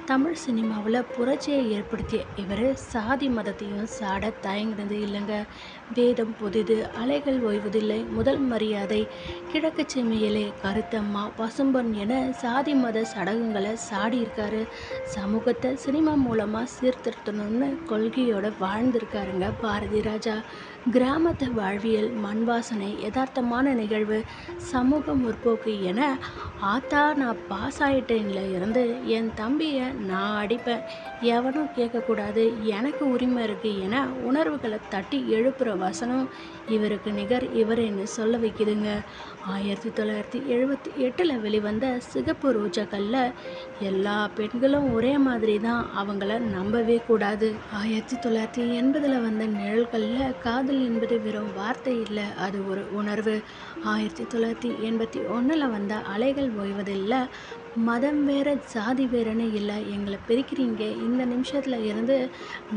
தமிழ் சினிமாவில் புரட்சியை ஏற்படுத்திய இவர் சாதி மதத்தையும் சாட தயங்கினது இல்லைங்க. வேதம் புதிது, அலைகள் ஓய்வதில்லை, முதல் மரியாதை, கிழக்கு செம்மையிலே, கருத்தம்மா, பசும்பொன் என சாதி மத சடங்குகளை சாடியிருக்காரு. சமூகத்தை சினிமா மூலமாக சீர்திருத்தணும்னு கொள்கையோடு வாழ்ந்திருக்காருங்க பாரதி ராஜா. கிராமத்து வாழ்வியல், மண் வாசனை, யதார்த்தமான நிகழ்வு, சமூக முற்போக்கு என ஆத்தா நான் பாஸ் ஆயிட்டேன்ல இருந்து என் தம்பியை நான் அடிப்பேன், எவனும் கேட்கக்கூடாது, எனக்கு உரிமை இருக்குது என உணர்வுகளை தட்டி எழுப்புகிற வசனம் இவருக்கு நிகர் இவரேன்னு சொல்ல வைக்குதுங்க. 1978 வெளிவந்த சிகப்பு ரோஜாக்களில் எல்லா பெண்களும் ஒரே மாதிரி தான், அவங்கள நம்பவே கூடாது. 1980 வந்த நிழல்களில் காதல் என்பது வெறும் வார்த்தை இல்லை, அது ஒரு உணர்வு. 1981 வந்த அலைகள் ஓய்வதில்லை, மதம் வேற ஜாதி வேறன்னு இல்லை, எங்களை பிரிக்கிறீங்க இந்த நிமிஷத்தில் இருந்து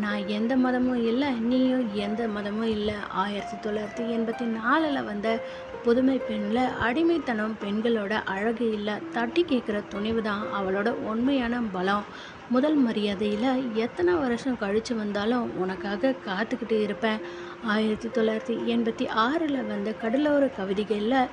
நான் எந்த மதமும் இல்லை, நீயும் எந்த மதமும் இல்லை. 1984 வந்த புதுமை பெண்ணில் அடிமைத்தனம் பெண்களோட அழகு இல்லை, தட்டி கேட்குற துணிவு தான் அவளோட உண்மையான பலம். முதல் மரியாதையில் எத்தனை வருஷம் கழித்து வந்தாலும் உனக்காக காத்துக்கிட்டு இருப்பேன். 1986 வந்த கடலோர கவிதைகளில்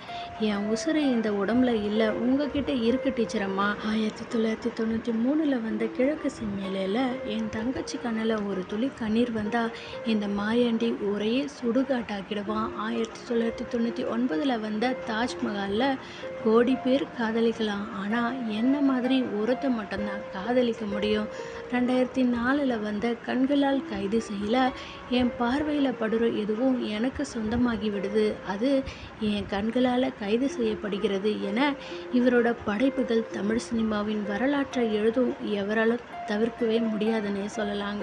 என் உசுறு இந்த உடம்புல இல்லை, உங்ககிட்ட இருக்கு டீச்சரம்மா. 1993 வந்த கிழக்கு செம்மேலையில் என் தங்கச்சி கண்ணில் ஒரு துளி கண்ணீர் வந்தால் இந்த மாயாண்டி ஊரையே சுடுகாட்டாக்கிடுவான். 1999 வந்த தாஜ்மஹாலில் கோடி பேர் காதலிக்கலாம், ஆனால் என்ன மாதிரி ஒருத்த மட்டும்தான் காதலிக்க முடியும். 2004 வந்த கண்களால் கைது செய்யல, என் பார்வையில் படுற எதுவும் எனக்கு சொந்தமாகி விடுது, அது என் கண்களால் கைது செய்யப்படுகிறது என இவரோட படைப்புகள் தமிழ் சினிமாவின் வரலாற்றை எழுதும் எவராலும் தவிர்க்கவே முடியாதுன்னே சொல்லலாங்க.